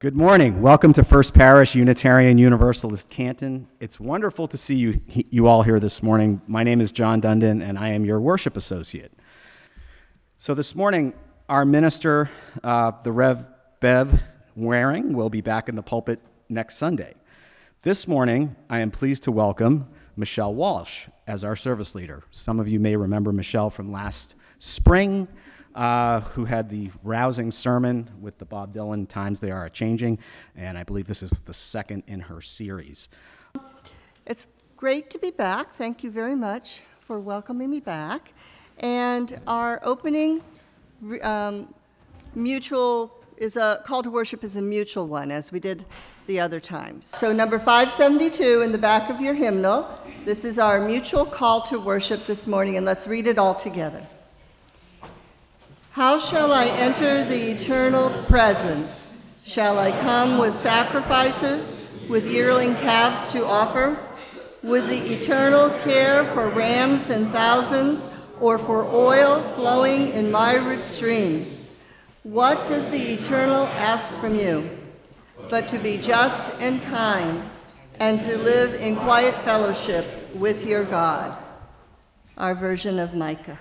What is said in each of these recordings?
Good morning. Welcome to First Parish Unitarian Universalist Canton. It's wonderful to see you all here this morning. My name is John Dundon, and I am your worship associate. So this morning, our minister, the Rev. Bev Waring, will be back in the pulpit next Sunday. This morning, I am pleased to welcome Michelle Walsh as our service leader. Some of you may remember Michelle from last spring, who had the rousing sermon with the Bob Dylan Times They Are A-Changin, and I believe this is the second in her series. It's great to be back. Thank you very much for welcoming me back. And our opening mutual is a call to worship is a mutual one, as we did the other times. So number 572 in the back of your hymnal, this is our mutual call to worship this morning, and let's read it all together. How shall I enter the Eternal's presence? Shall I come with sacrifices, with yearling calves to offer? With the eternal care for rams and thousands, or for oil flowing in myriad streams? What does the Eternal ask from you? But to be just and kind, and to live in quiet fellowship with your God. Our version of Micah.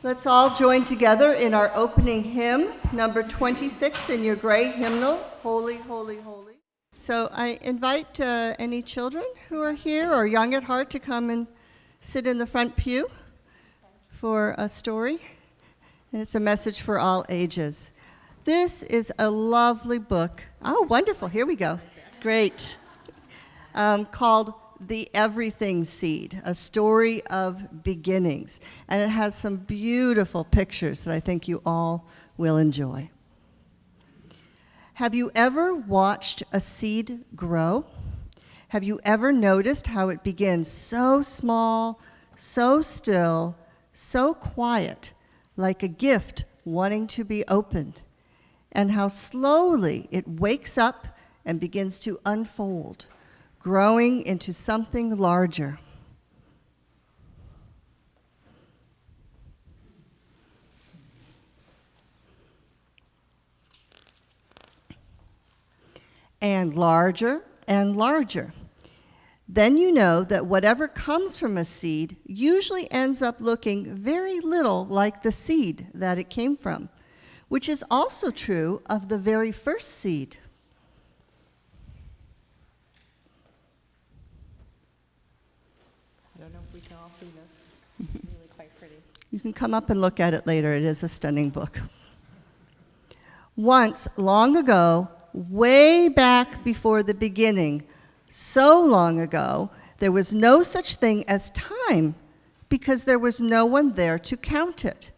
Let's all join together in our opening hymn, number 26 in your gray hymnal, Holy, Holy, Holy. So I invite any children who are here or young at heart to come and sit in the front pew for a story. And it's a message for all ages. This is a lovely book. Oh, wonderful. Here we go. Great. Called The Everything Seed, a story of beginnings. And it has some beautiful pictures that I think you all will enjoy. Have you ever watched a seed grow? Have you ever noticed how it begins so small, so still, so quiet, like a gift wanting to be opened, and how slowly it wakes up and begins to unfold, growing into something larger? And larger and larger. Then you know that whatever comes from a seed usually ends up looking very little like the seed that it came from, which is also true of the very first seed. I don't know if we can all see this. It's really quite pretty. You can come up and look at it later. It is a stunning book. Once, long ago, way back before the beginning, so long ago, there was no such thing as time because there was no one there to count it.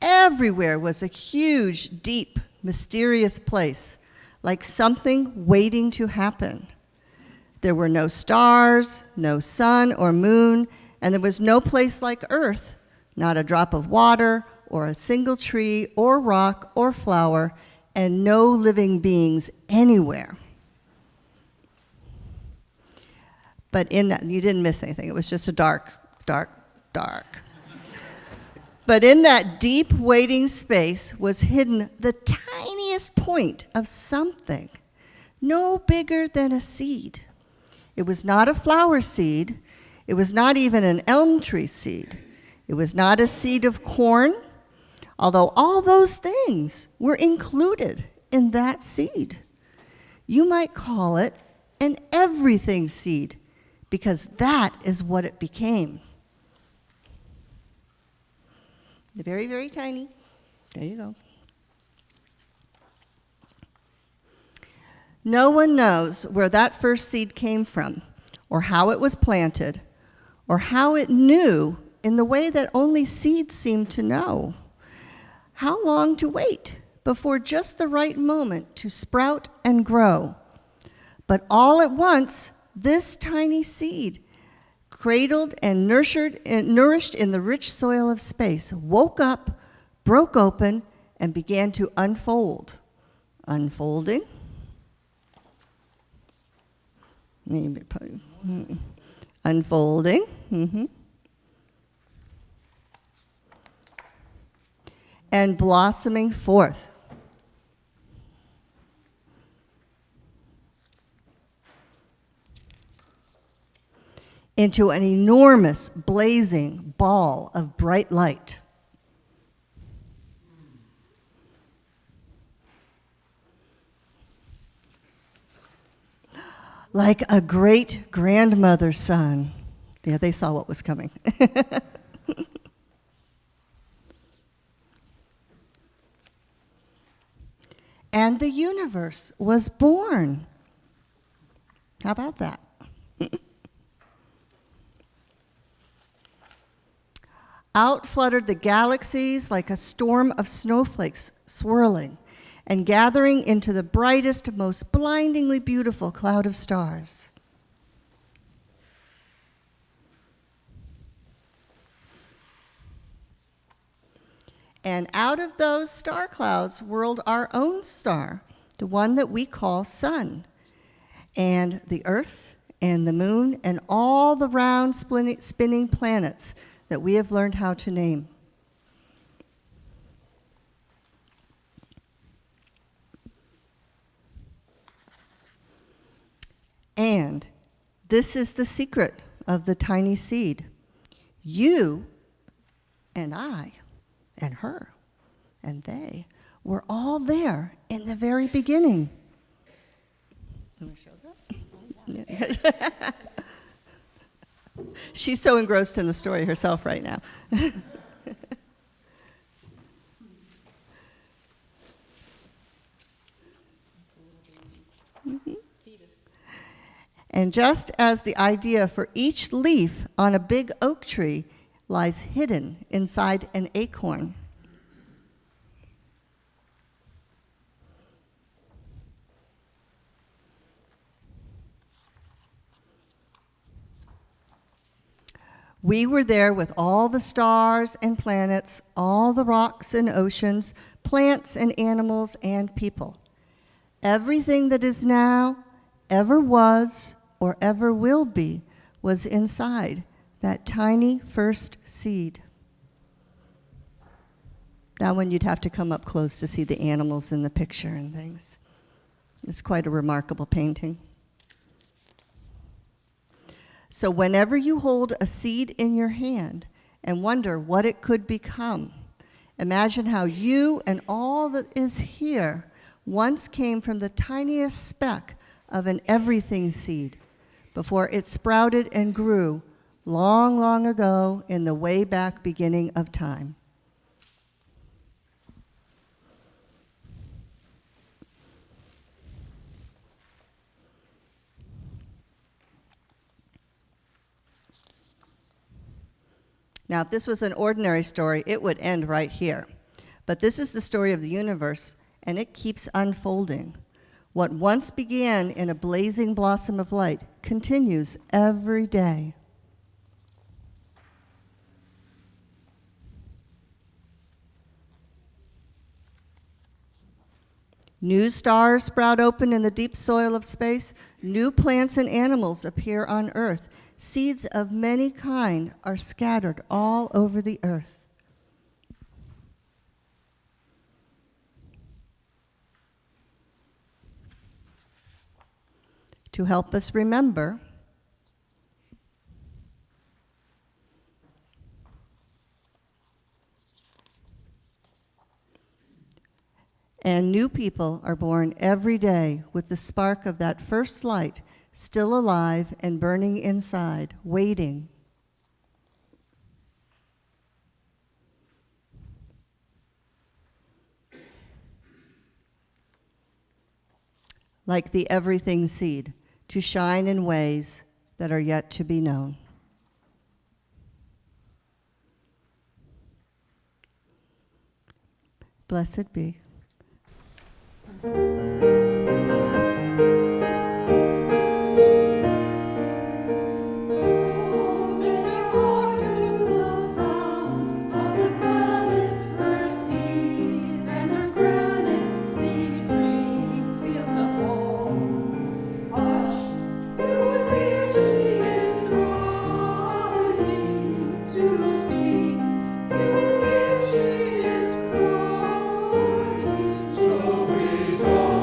Everywhere was a huge, deep, mysterious place, like something waiting to happen. There were no stars, no sun or moon, and there was no place like Earth, not a drop of water or a single tree or rock or flower, and no living beings anywhere. But in that, you didn't miss anything. It was just a dark. But in that deep waiting space was hidden the tiniest point of something, no bigger than a seed. It was not a flower seed. It was not even an elm tree seed. It was not a seed of corn, although all those things were included in that seed. You might call it an everything seed, because that is what it became. Very, very tiny. There you go. No one knows where that first seed came from, or how it was planted, or how it knew in the way that only seeds seem to know. How long to wait before just the right moment to sprout and grow. But all at once, this tiny seed, cradled and nourished in the rich soil of space, woke up, broke open, and began to unfold. Unfolding. Unfolding. And blossoming forth. into an enormous blazing ball of bright light. Like a great-grandmother's son. Yeah, they saw what was coming. And the universe was born. How about that? Out fluttered the galaxies like a storm of snowflakes swirling and gathering into the brightest, most blindingly beautiful cloud of stars. And out of those star clouds whirled our own star, the one that we call sun, and the earth and the moon and all the round spinning planets that we have learned how to name. And this is the secret of the tiny seed. You and I and her and they were all there in the very beginning. You want to show that? She's so engrossed in the story herself right now. And just as the idea for each leaf on a big oak tree lies hidden inside an acorn, we were there with all the stars and planets, all the rocks and oceans, plants and animals and people. Everything that is now, ever was, or ever will be, was inside that tiny first seed. That one you'd have to come up close to see the animals in the picture and things. It's quite a remarkable painting. So whenever you hold a seed in your hand and wonder what it could become, imagine how you and all that is here once came from the tiniest speck of an everything seed before it sprouted and grew long, long ago in the way back beginning of time. Now, if this was an ordinary story, it would end right here. But this is the story of the universe, and it keeps unfolding. What once began in a blazing blossom of light continues every day. New stars sprout open in the deep soil of space. New plants and animals appear on Earth. Seeds of many kinds are scattered all over the earth. To help us remember, and new people are born every day with the spark of that first light still alive and burning inside, waiting. Like the everything seed, to shine in ways that are yet to be known. Blessed be. So we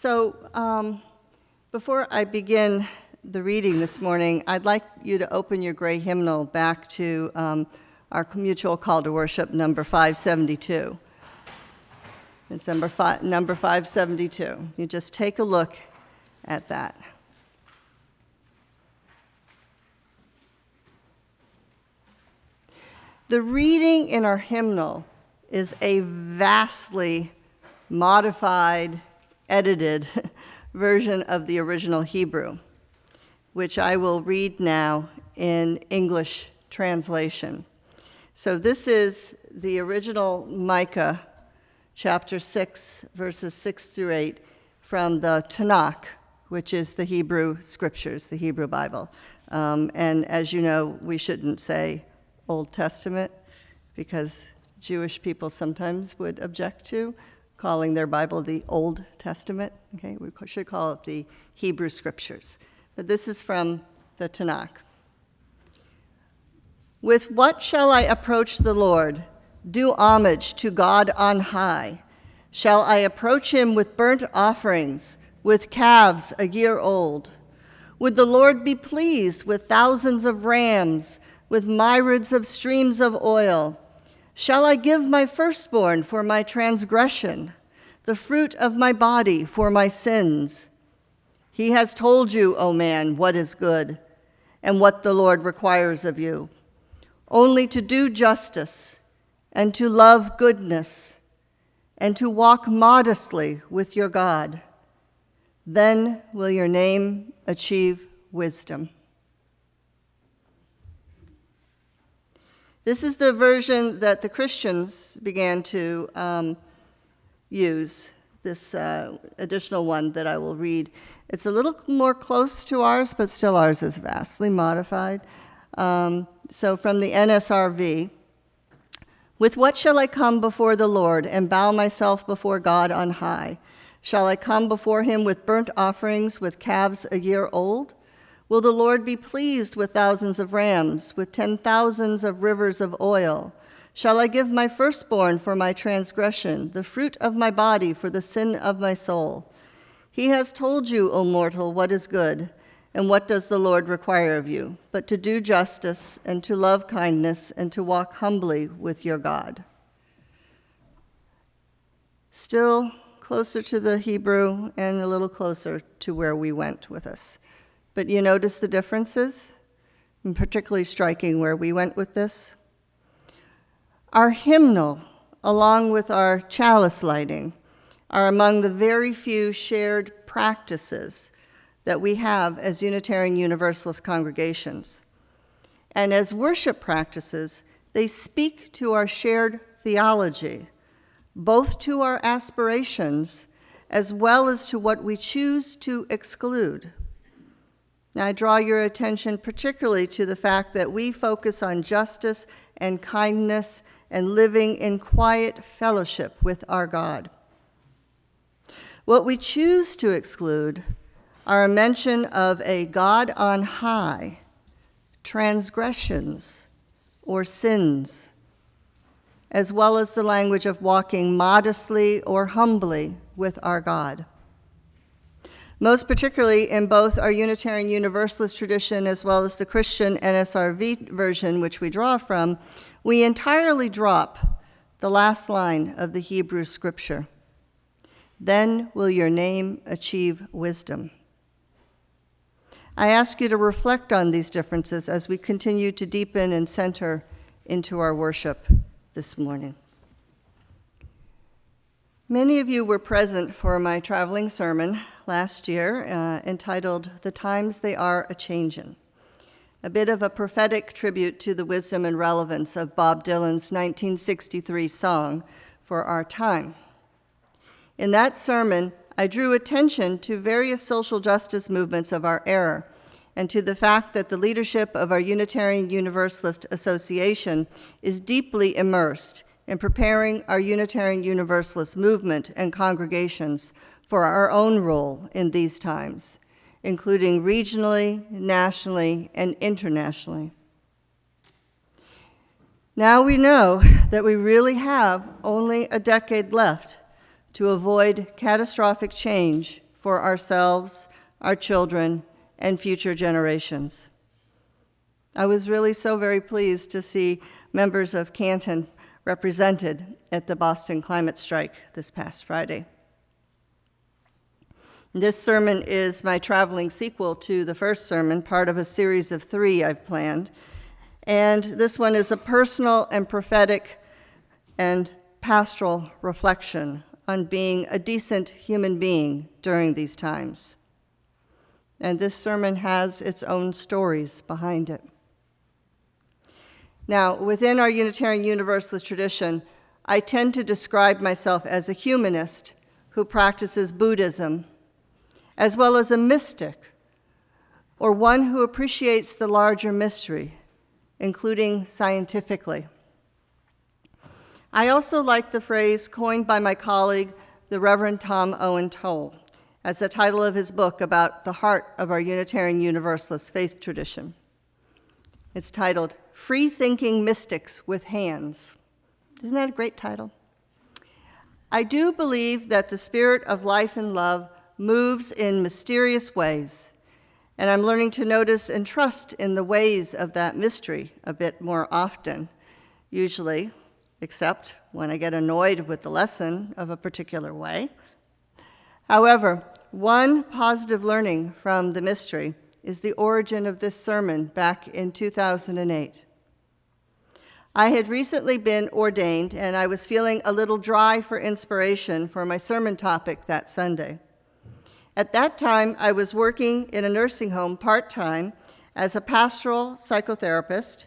So before I begin the reading this morning, I'd like you to open your gray hymnal back to our mutual call to worship, number 572. It's number 572. You just take a look at that. The reading in our hymnal is a vastly modified, edited version of the original Hebrew, which I will read now in English translation. So this is the original Micah, chapter 6, verses 6 through 8, from the Tanakh, which is the Hebrew scriptures, the Hebrew Bible. And as you know, we shouldn't say Old Testament, because Jewish people sometimes would object to calling their Bible the Old Testament. Okay, we should call it the Hebrew Scriptures. But this is from the Tanakh. With what shall I approach the Lord, do homage to God on high? Shall I approach him with burnt offerings, with calves a year old? Would the Lord be pleased with thousands of rams, with myriads of streams of oil? Shall I give my firstborn for my transgression, the fruit of my body for my sins? He has told you, O man, what is good, and what the Lord requires of you, only to do justice, and to love goodness, and to walk modestly with your God. Then will your name achieve wisdom. This is the version that the Christians began to use, this additional one that I will read. It's a little more close to ours, but still ours is vastly modified. So from the NSRV, with what shall I come before the Lord and bow myself before God on high? Shall I come before him with burnt offerings, with calves a year old? Will the Lord be pleased with thousands of rams, with 10,000s of rivers of oil? Shall I give my firstborn for my transgression, the fruit of my body for the sin of my soul? He has told you, O mortal, what is good, and what does the Lord require of you, but to do justice, and to love kindness, and to walk humbly with your God. Still closer to the Hebrew and a little closer to where we went with this. But you notice the differences, and particularly striking where we went with this? Our hymnal, along with our chalice lighting, are among the very few shared practices that we have as Unitarian Universalist congregations. And as worship practices, they speak to our shared theology, both to our aspirations as well as to what we choose to exclude. Now, I draw your attention particularly to the fact that we focus on justice and kindness and living in quiet fellowship with our God. What we choose to exclude are a mention of a God on high, transgressions, or sins, as well as the language of walking modestly or humbly with our God. Most particularly in both our Unitarian Universalist tradition as well as the Christian NSRV version, which we draw from, we entirely drop the last line of the Hebrew scripture. Then will your name achieve wisdom. I ask you to reflect on these differences as we continue to deepen and center into our worship this morning. Many of you were present for my traveling sermon last year entitled, "The Times They Are A-Changin'," a bit of a prophetic tribute to the wisdom and relevance of Bob Dylan's 1963 song, For Our Time. In that sermon, I drew attention to various social justice movements of our era and to the fact that the leadership of our Unitarian Universalist Association is deeply immersed in preparing our Unitarian Universalist movement and congregations for our own role in these times, including regionally, nationally, and internationally. Now we know that we really have only a decade left to avoid catastrophic change for ourselves, our children, and future generations. I was really so very pleased to see members of Canton represented at the Boston climate strike this past Friday. This sermon is my traveling sequel to the first sermon, part of a series of 3 I've planned. And this one is a personal and prophetic and pastoral reflection on being a decent human being during these times. And this sermon has its own stories behind it. Now, within our Unitarian Universalist tradition, I tend to describe myself as a humanist who practices Buddhism, as well as a mystic, or one who appreciates the larger mystery, including scientifically. I also like the phrase coined by my colleague, the Reverend Tom Owen Toll, as the title of his book about the heart of our Unitarian Universalist faith tradition. It's titled, Free-Thinking Mystics with Hands. Isn't that a great title? I do believe that the spirit of life and love moves in mysterious ways, and I'm learning to notice and trust in the ways of that mystery a bit more often, usually, except when I get annoyed with the lesson of a particular way. However, one positive learning from the mystery is the origin of this sermon back in 2008. I had recently been ordained, and I was feeling a little dry for inspiration for my sermon topic that Sunday. At that time, I was working in a nursing home part-time as a pastoral psychotherapist,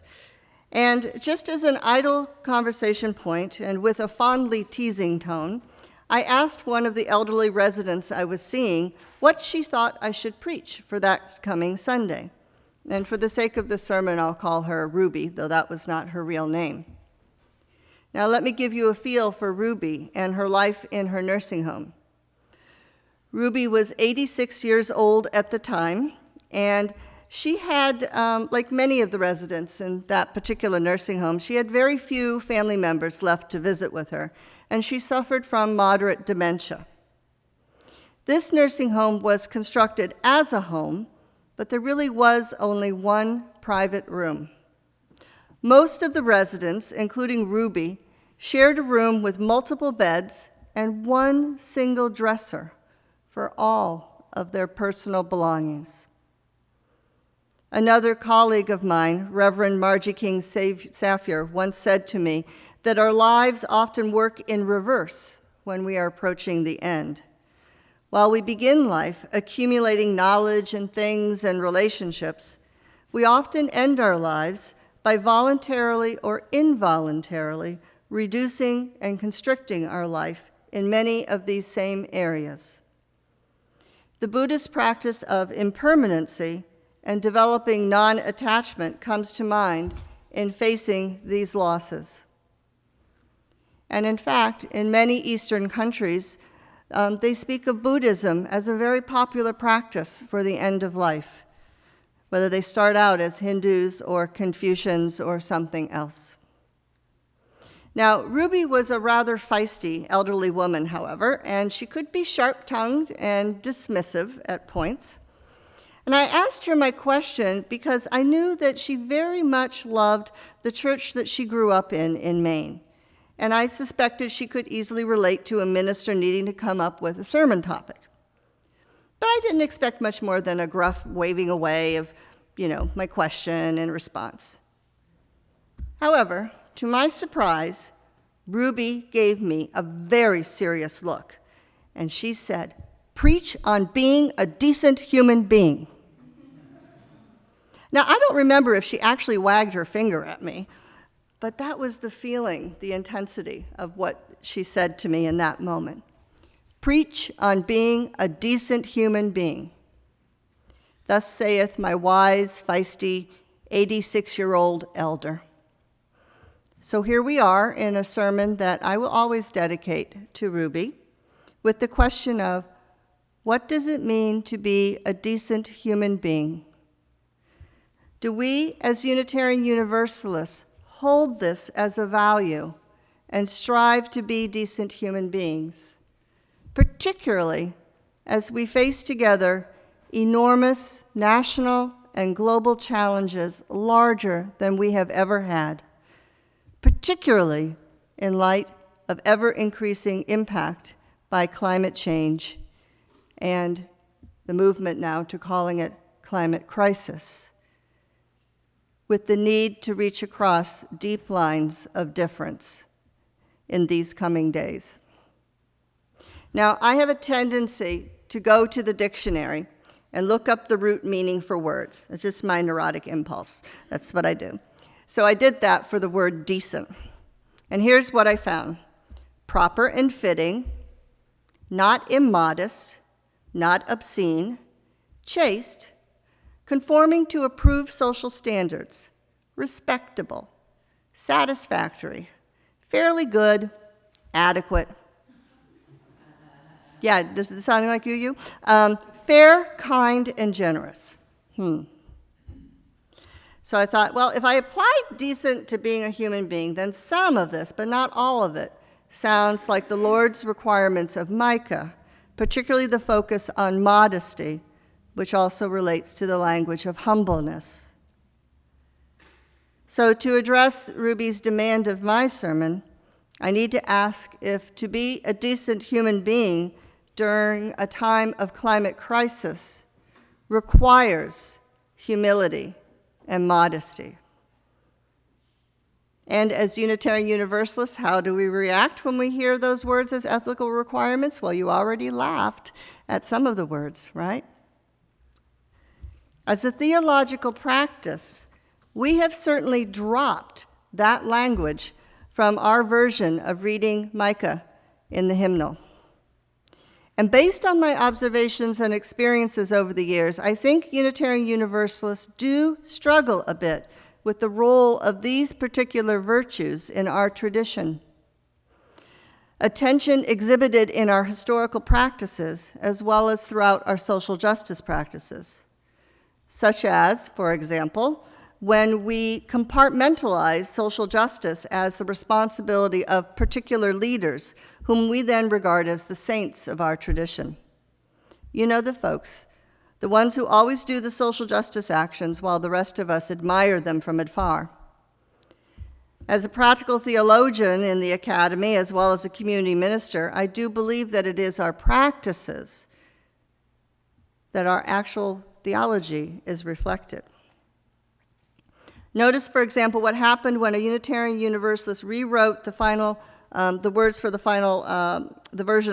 and just as an idle conversation point and with a fondly teasing tone, I asked one of the elderly residents I was seeing what she thought I should preach for that coming Sunday. And for the sake of the sermon, I'll call her Ruby, though that was not her real name. Now let me give you a feel for Ruby and her life in her nursing home. Ruby was 86 years old at the time, and she had, like many of the residents in that particular nursing home, she had very few family members left to visit with her, and she suffered from moderate dementia. This nursing home was constructed as a home, but there really was only one private room. Most of the residents, including Ruby, shared a room with multiple beds and one single dresser for all of their personal belongings. Another colleague of mine, Reverend Margie King Safier, once said to me that our lives often work in reverse when we are approaching the end. While we begin life accumulating knowledge and things and relationships, we often end our lives by voluntarily or involuntarily reducing and constricting our life in many of these same areas. The Buddhist practice of impermanency and developing non-attachment comes to mind in facing these losses. And in fact, in many Eastern countries, they speak of Buddhism as a very popular practice for the end of life, whether they start out as Hindus or Confucians or something else. Now, Ruby was a rather feisty elderly woman, however, and she could be sharp-tongued and dismissive at points. And I asked her my question because I knew that she very much loved the church that she grew up in Maine. And I suspected she could easily relate to a minister needing to come up with a sermon topic. But I didn't expect much more than a gruff waving away of, my question and response. However, to my surprise, Ruby gave me a very serious look, and she said, "Preach on being a decent human being." Now, I don't remember if she actually wagged her finger at me, but that was the feeling, the intensity of what she said to me in that moment. Preach on being a decent human being. Thus saith my wise, feisty, 86-year-old elder. So here we are in a sermon that I will always dedicate to Ruby with the question of, what does it mean to be a decent human being? Do we, as Unitarian Universalists, hold this as a value and strive to be decent human beings, particularly as we face together enormous national and global challenges larger than we have ever had, particularly in light of ever-increasing impact by climate change and the movement now to calling it climate crisis, with the need to reach across deep lines of difference in these coming days. Now, I have a tendency to go to the dictionary and look up the root meaning for words. It's just my neurotic impulse. That's what I do. So I did that for the word decent. And here's what I found. Proper and fitting, not immodest, not obscene, chaste, conforming to approved social standards, respectable, satisfactory, fairly good, adequate. Yeah, does it sound like you? Fair, kind, and generous. So I thought, well, if I apply decent to being a human being, then some of this, but not all of it, sounds like the Lord's requirements of Micah, particularly the focus on modesty, which also relates to the language of humbleness. So to address Ruby's demand of my sermon, I need to ask if to be a decent human being during a time of climate crisis requires humility and modesty. And as Unitarian Universalists, how do we react when we hear those words as ethical requirements? Well, you already laughed at some of the words, right? As a theological practice, we have certainly dropped that language from our version of reading Micah in the hymnal. And based on my observations and experiences over the years, I think Unitarian Universalists do struggle a bit with the role of these particular virtues in our tradition. A tension exhibited in our historical practices as well as throughout our social justice practices, such as, for example, when we compartmentalize social justice as the responsibility of particular leaders, whom we then regard as the saints of our tradition. You know the folks, the ones who always do the social justice actions while the rest of us admire them from afar. As a practical theologian in the academy, as well as a community minister, I do believe that it is our practices that our actual theology is reflected. Notice, for example, what happened when a Unitarian Universalist rewrote the version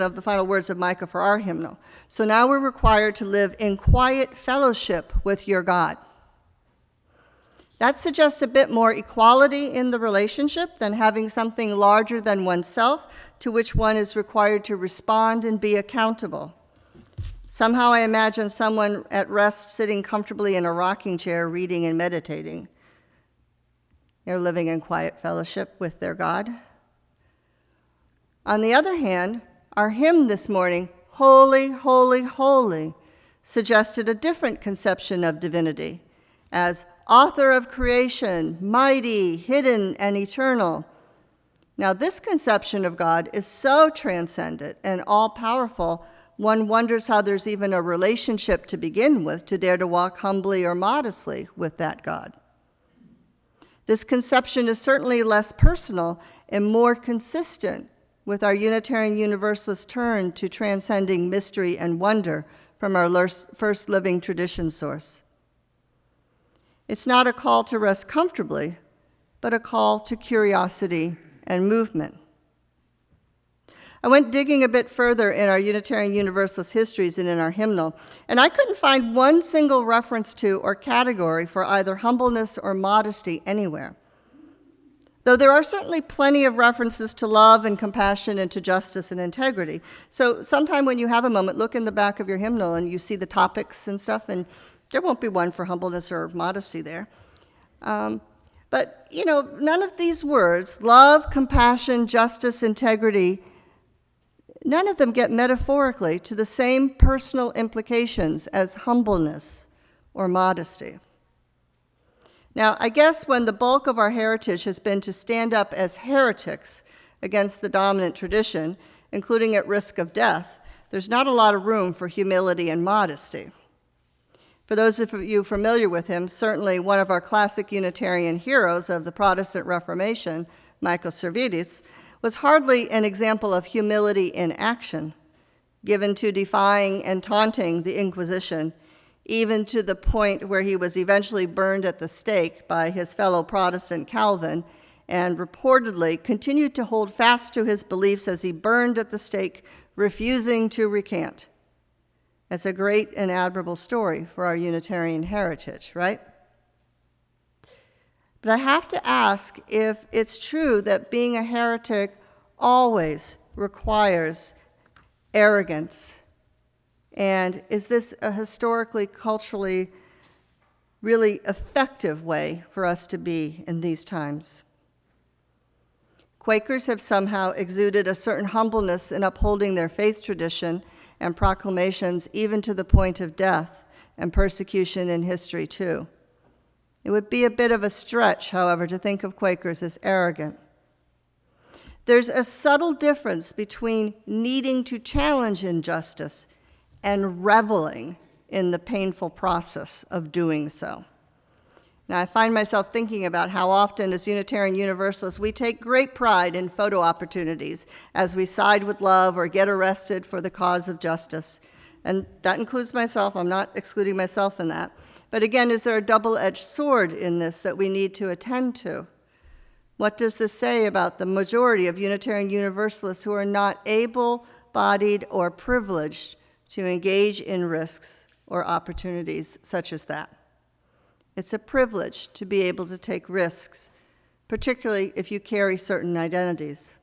of the final words of Micah for our hymnal. So now we're required to live in quiet fellowship with your God. That suggests a bit more equality in the relationship than having something larger than oneself to which one is required to respond and be accountable. Somehow I imagine someone at rest sitting comfortably in a rocking chair reading and meditating. They're living in quiet fellowship with their God. On the other hand, our hymn this morning, Holy, Holy, Holy, suggested a different conception of divinity as author of creation, mighty, hidden, and eternal. Now, this conception of God is so transcendent and all-powerful, one wonders how there's even a relationship to begin with to dare to walk humbly or modestly with that God. This conception is certainly less personal and more consistent with our Unitarian Universalist turn to transcending mystery and wonder from our first living tradition source. It's not a call to rest comfortably, but a call to curiosity and movement. I went digging a bit further in our Unitarian Universalist histories and in our hymnal, and I couldn't find one single reference to or category for either humbleness or modesty anywhere. Though there are certainly plenty of references to love and compassion and to justice and integrity. So sometime when you have a moment, look in the back of your hymnal and you see the topics and stuff, and there won't be one for humbleness or modesty there. But, none of these words, love, compassion, justice, integrity, none of them get metaphorically to the same personal implications as humbleness or modesty. Now, I guess when the bulk of our heritage has been to stand up as heretics against the dominant tradition, including at risk of death, there's not a lot of room for humility and modesty. For those of you familiar with him, certainly one of our classic Unitarian heroes of the Protestant Reformation, Michael Servetus, was hardly an example of humility in action, given to defying and taunting the Inquisition, even to the point where he was eventually burned at the stake by his fellow Protestant Calvin, and reportedly continued to hold fast to his beliefs as he burned at the stake, refusing to recant. It's a great and admirable story for our Unitarian heritage, right? But I have to ask if it's true that being a heretic always requires arrogance. And is this a historically, culturally, really effective way for us to be in these times? Quakers have somehow exuded a certain humbleness in upholding their faith tradition and proclamations, even to the point of death and persecution in history, too. It would be a bit of a stretch, however, to think of Quakers as arrogant. There's a subtle difference between needing to challenge injustice and reveling in the painful process of doing so. Now, I find myself thinking about how often, as Unitarian Universalists, we take great pride in photo opportunities as we side with love or get arrested for the cause of justice. And that includes myself. I'm not excluding myself in that. But again, is there a double-edged sword in this that we need to attend to? What does this say about the majority of Unitarian Universalists who are not able-bodied or privileged to engage in risks or opportunities such as that? It's a privilege to be able to take risks, particularly if you carry certain identities.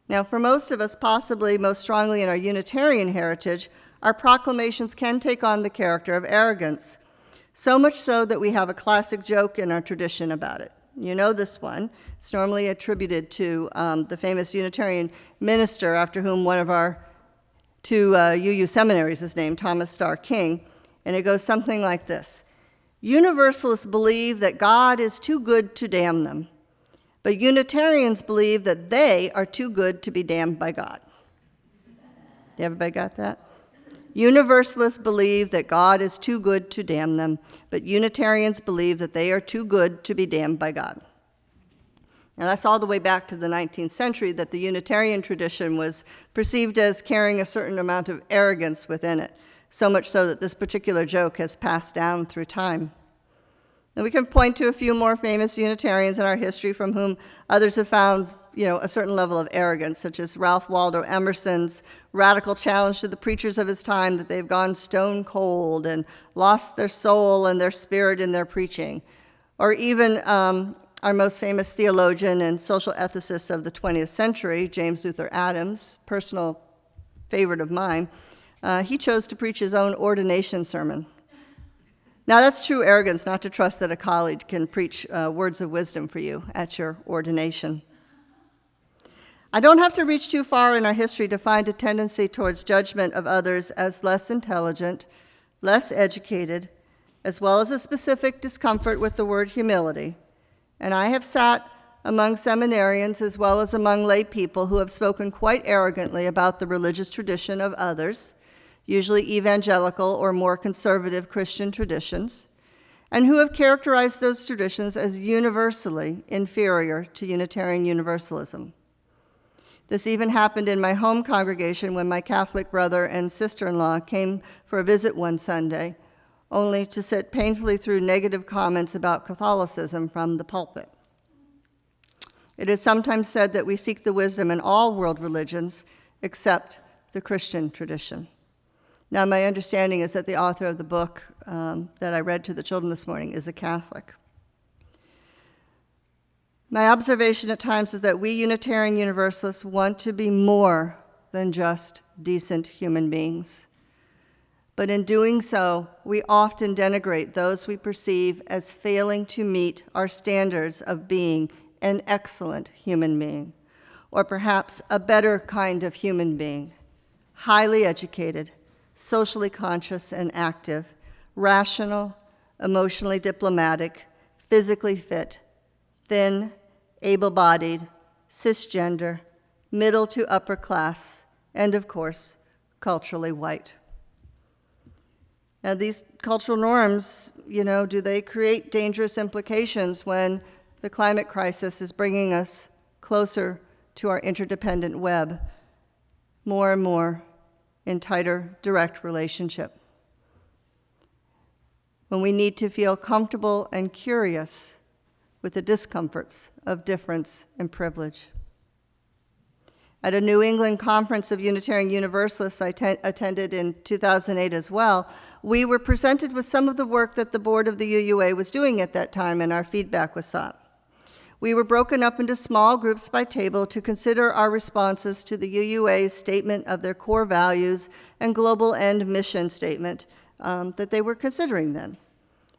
Now, for most of us, possibly most strongly in our Unitarian heritage, our proclamations can take on the character of arrogance, so much so that we have a classic joke in our tradition about it. You know this one. It's normally attributed to the famous Unitarian minister after whom one of our two UU seminaries is named, Thomas Starr King, and it goes something like this. Universalists believe that God is too good to damn them, but Unitarians believe that they are too good to be damned by God. Everybody got that? Universalists believe that God is too good to damn them, but Unitarians believe that they are too good to be damned by God. Now, that's all the way back to the 19th century that the Unitarian tradition was perceived as carrying a certain amount of arrogance within it, so much so that this particular joke has passed down through time. And we can point to a few more famous Unitarians in our history from whom others have found, a certain level of arrogance, such as Ralph Waldo Emerson's radical challenge to the preachers of his time that they've gone stone cold and lost their soul and their spirit in their preaching. Or even our most famous theologian and social ethicist of the 20th century, James Luther Adams, personal favorite of mine, he chose to preach his own ordination sermon. Now, that's true arrogance, not to trust that a colleague can preach words of wisdom for you at your ordination. I don't have to reach too far in our history to find a tendency towards judgment of others as less intelligent, less educated, as well as a specific discomfort with the word humility. And I have sat among seminarians as well as among lay people who have spoken quite arrogantly about the religious tradition of others, usually evangelical or more conservative Christian traditions, and who have characterized those traditions as universally inferior to Unitarian Universalism. This even happened in my home congregation when my Catholic brother and sister-in-law came for a visit one Sunday, only to sit painfully through negative comments about Catholicism from the pulpit. It is sometimes said that we seek the wisdom in all world religions except the Christian tradition. Now, my understanding is that the author of the book that I read to the children this morning is a Catholic. My observation at times is that we Unitarian Universalists want to be more than just decent human beings. But in doing so, we often denigrate those we perceive as failing to meet our standards of being an excellent human being, or perhaps a better kind of human being, highly educated, socially conscious and active, rational, emotionally diplomatic, physically fit, thin, able-bodied, cisgender, middle to upper class, and, of course, culturally white. Now, these cultural norms, do they create dangerous implications when the climate crisis is bringing us closer to our interdependent web, more and more in tighter, direct relationship? When we need to feel comfortable and curious with the discomforts of difference and privilege. At a New England conference of Unitarian Universalists I attended in 2008 as well, we were presented with some of the work that the board of the UUA was doing at that time, and our feedback was sought. We were broken up into small groups by table to consider our responses to the UUA's statement of their core values and global end mission statement that they were considering then.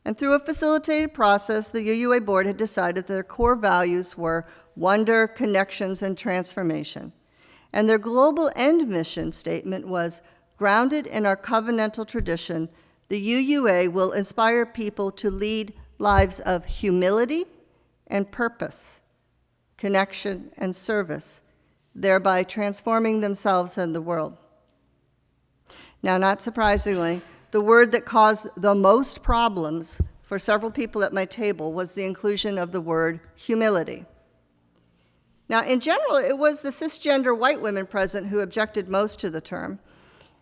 And through a facilitated process, the UUA board had decided that their core values were wonder, connections, and transformation. And their global end mission statement was, grounded in our covenantal tradition, the UUA will inspire people to lead lives of humility and purpose, connection and service, thereby transforming themselves and the world. Now, not surprisingly, the word that caused the most problems for several people at my table was the inclusion of the word humility. Now, in general, it was the cisgender white women present who objected most to the term,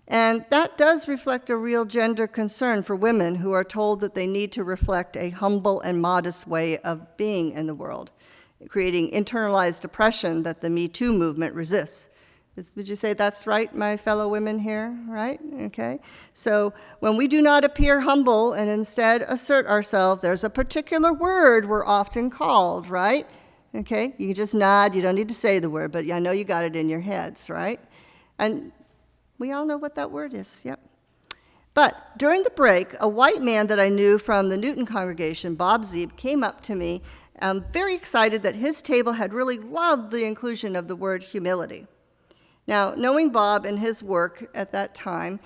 and that does reflect a real gender concern for women who are told that they need to reflect a humble and modest way of being in the world, creating internalized oppression that the Me Too movement resists. Would you say that's right, my fellow women here, right? Okay. So when we do not appear humble and instead assert ourselves, there's a particular word we're often called, right? Okay, you can just nod, you don't need to say the word, but I know you got it in your heads, right? And we all know what that word is, yep. But during the break, a white man that I knew from the Newton congregation, Bob Zeeb, came up to me, very excited that his table had really loved the inclusion of the word humility. Now, knowing Bob and his work at that time,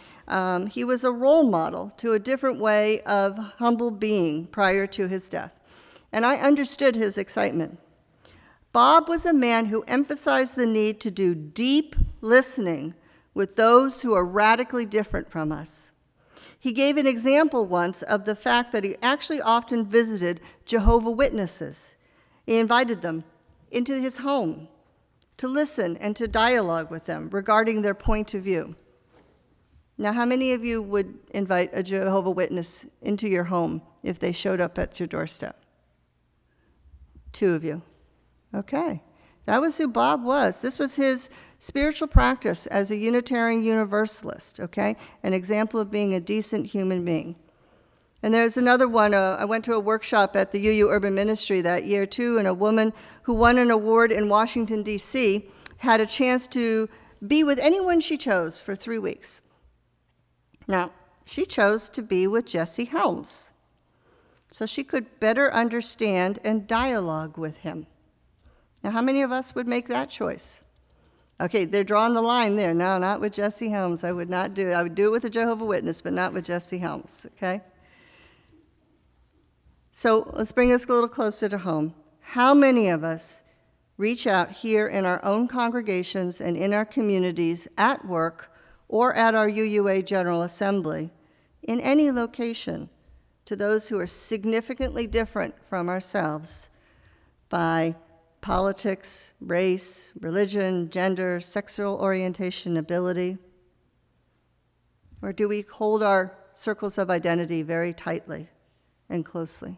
he was a role model to a different way of humble being prior to his death. And I understood his excitement. Bob was a man who emphasized the need to do deep listening with those who are radically different from us. He gave an example once of the fact that he actually often visited Jehovah's Witnesses. He invited them into his home to listen and to dialogue with them regarding their point of view. Now, how many of you would invite a Jehovah's Witness into your home if they showed up at your doorstep? 2 of you. Okay. That was who Bob was. This was his spiritual practice as a Unitarian Universalist, okay? An example of being a decent human being. And there's another one. I went to a workshop at the UU Urban Ministry that year, too, and a woman who won an award in Washington, D.C., had a chance to be with anyone she chose for 3 weeks. Now, she chose to be with Jesse Helms, so she could better understand and dialogue with him. Now, how many of us would make that choice? Okay, they're drawing the line there. No, not with Jesse Helms. I would not do it. I would do it with a Jehovah's Witness, but not with Jesse Helms, okay? So let's bring this a little closer to home. How many of us reach out here in our own congregations and in our communities, at work, or at our UUA General Assembly, in any location, to those who are significantly different from ourselves by politics, race, religion, gender, sexual orientation, ability? Or do we hold our circles of identity very tightly and closely?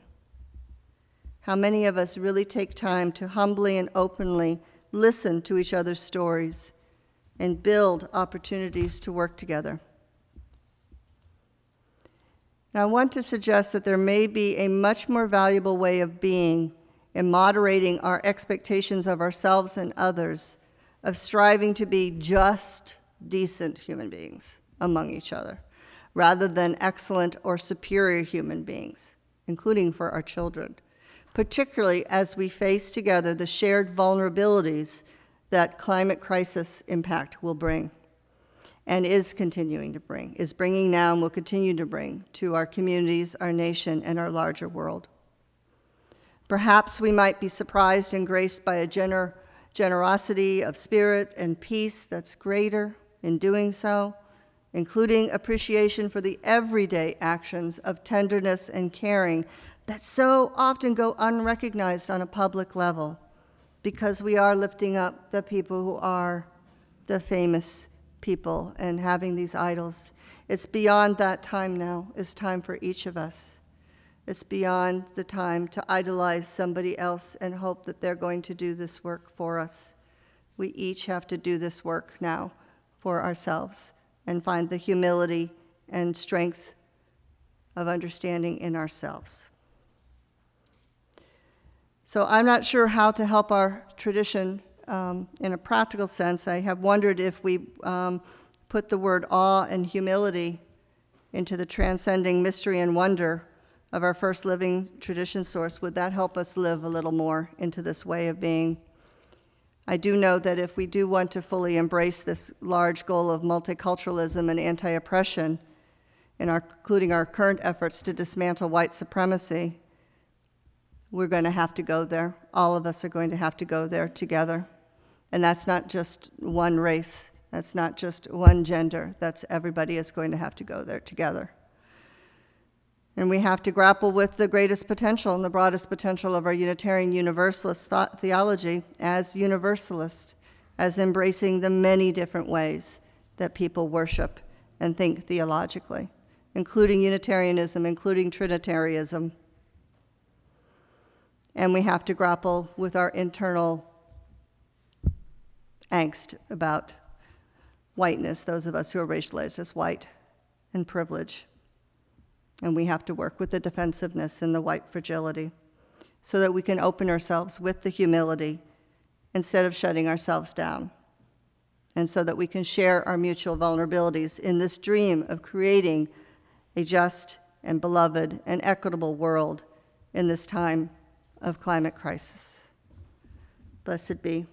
How many of us really take time to humbly and openly listen to each other's stories and build opportunities to work together? Now, I want to suggest that there may be a much more valuable way of being in moderating our expectations of ourselves and others, of striving to be just, decent human beings among each other, rather than excellent or superior human beings, including for our children, particularly as we face together the shared vulnerabilities that climate crisis impact will bring, and is continuing to bring, is bringing now and will continue to bring to our communities, our nation, and our larger world. Perhaps we might be surprised and graced by a generosity of spirit and peace that's greater in doing so, including appreciation for the everyday actions of tenderness and caring that so often go unrecognized on a public level, because we are lifting up the people who are the famous people and having these idols. It's beyond that time now. It's time for each of us. It's beyond the time to idolize somebody else and hope that they're going to do this work for us. We each have to do this work now for ourselves and find the humility and strength of understanding in ourselves. So I'm not sure how to help our tradition in a practical sense. I have wondered if we put the word awe and humility into the transcending mystery and wonder of our first living tradition source. Would that help us live a little more into this way of being? I do know that if we do want to fully embrace this large goal of multiculturalism and anti-oppression, including our current efforts to dismantle white supremacy, we're going to have to go there. All of us are going to have to go there together. And that's not just one race. That's not just one gender. That's everybody is going to have to go there together. And we have to grapple with the greatest potential and the broadest potential of our Unitarian Universalist theology as Universalist, as embracing the many different ways that people worship and think theologically, including Unitarianism, including Trinitarianism. And we have to grapple with our internal angst about whiteness, those of us who are racialized as white, and privilege. And we have to work with the defensiveness and the white fragility so that we can open ourselves with the humility instead of shutting ourselves down, and so that we can share our mutual vulnerabilities in this dream of creating a just and beloved and equitable world in this time of climate crisis. Blessed be.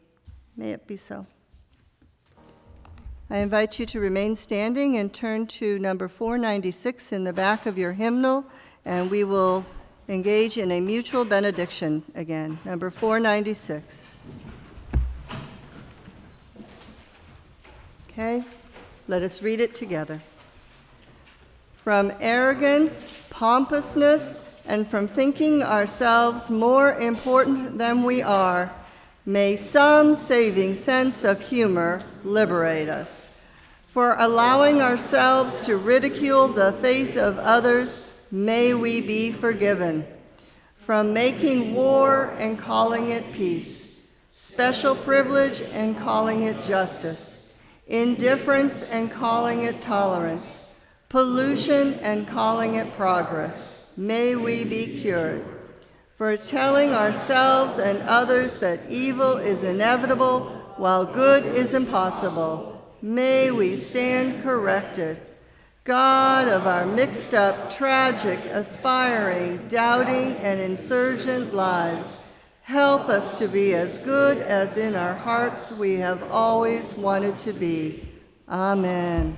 May it be so. I invite you to remain standing and turn to number 496 in the back of your hymnal, and we will engage in a mutual benediction again. Number 496. Okay, let us read it together. From arrogance, pompousness, and from thinking ourselves more important than we are, may some saving sense of humor liberate us. For allowing ourselves to ridicule the faith of others, may we be forgiven. From making war and calling it peace, special privilege and calling it justice, indifference and calling it tolerance, pollution and calling it progress, may we be cured. For telling ourselves and others that evil is inevitable while good is impossible, may we stand corrected. God of our mixed up, tragic, aspiring, doubting, and insurgent lives, help us to be as good as in our hearts we have always wanted to be. Amen.